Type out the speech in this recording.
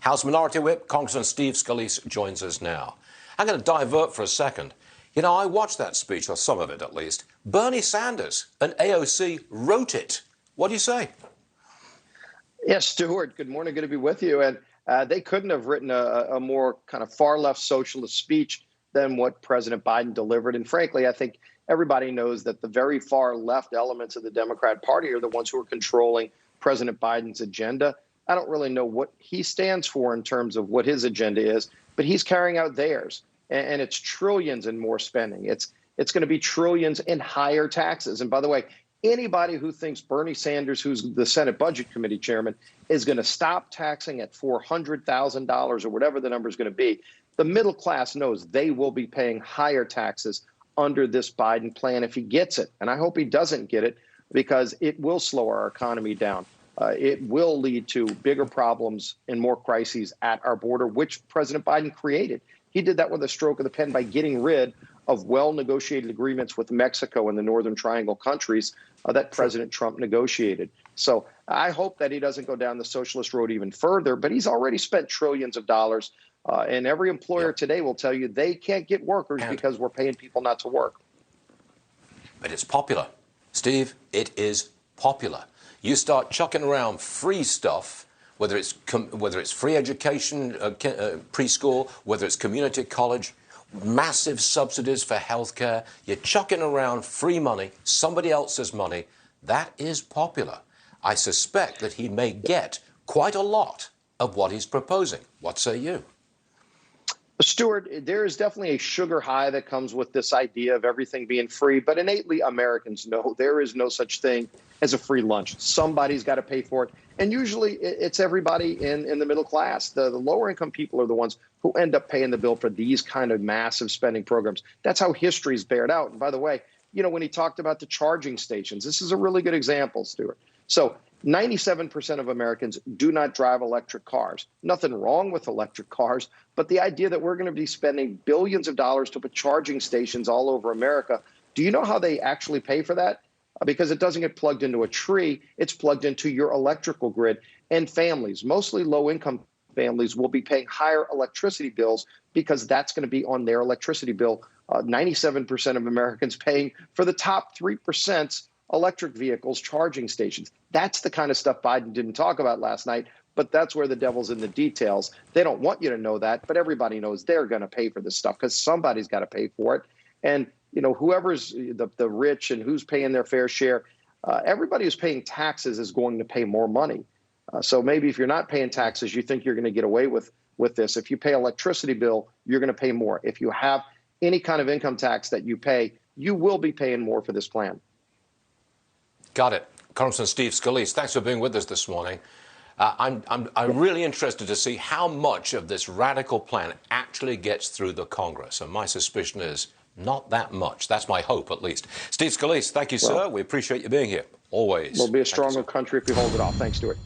House Minority Whip, Congressman Steve Scalise, joins us now. I'm going to divert for a second. You know, I watched that speech, or some of it at least. Bernie Sanders and AOC wrote it. What do you say? Yes, Stuart, good morning. Good to be with you. And they couldn't have written a more kind of far left socialist speech than what President Biden delivered. And frankly, I think everybody knows that the very far left elements of the Democrat Party are the ones who are controlling President Biden's agenda. I don't really know what he stands for in terms of what his agenda is, but he's carrying out theirs. And it's trillions in more spending. It's going to be trillions in higher taxes. And by the way, anybody who thinks Bernie Sanders, who's the Senate Budget Committee chairman, is going to stop taxing at $400,000 or whatever the number is going to be, the middle class knows they will be paying higher taxes under this Biden plan if he gets it. And I hope he doesn't get it, because it will slow our economy down. It will lead to bigger problems and more crises at our border, which President Biden created. He did that with a stroke of the pen by getting rid of well-negotiated agreements with Mexico and the Northern Triangle countries that President Trump negotiated. So I hope that he doesn't go down the socialist road even further, but he's already spent trillions of dollars. And every employer today will tell you they can't get workers because we're paying people not to work. But it's popular. Steve, it is popular. You start chucking around free stuff, whether it's free education, preschool, whether it's community college, massive subsidies for healthcare. You're chucking around free money, somebody else's money. That is popular. I suspect that he may get quite a lot of what he's proposing. What say you? Stuart, there is definitely a sugar high that comes with this idea of everything being free, but innately Americans know there is no such thing as a free lunch. Somebody's got to pay for it. And usually it's everybody in the middle class. The lower income people are the ones who end up paying the bill for these kind of massive spending programs. That's how history's bared out. And by the way, you know, when he talked about the charging stations, this is a really good example, Stuart. So 97% of Americans do not drive electric cars. Nothing wrong with electric cars, but the idea that we're going to be spending billions of dollars to put charging stations all over America, do you know how they actually pay for that? Because it doesn't get plugged into a tree, it's plugged into your electrical grid. And families, mostly low-income families, will be paying higher electricity bills because that's going to be on their electricity bill. 97% of Americans paying for the top 3% electric vehicles charging stations. That's the kind of stuff Biden didn't talk about last night, but that's where the devil's in the details. They don't want you to know that, but everybody knows they're going to pay for this stuff because somebody's got to pay for it. And, you know, whoever's the rich and who's paying their fair share, everybody who's paying taxes is going to pay more money. So maybe if you're not paying taxes, you think you're going to get away with this. If you pay electricity bill, you're going to pay more. If you have any kind of income tax that you pay, you will be paying more for this plan. Got it. Congressman Steve Scalise, thanks for being with us this morning. I'm really interested to see how much of this radical plan actually gets through the Congress. And my suspicion is not that much. That's my hope, at least. Steve Scalise, thank you, sir. We appreciate you being here. Always. We'll be a stronger country if we hold it off. Thanks, Stuart.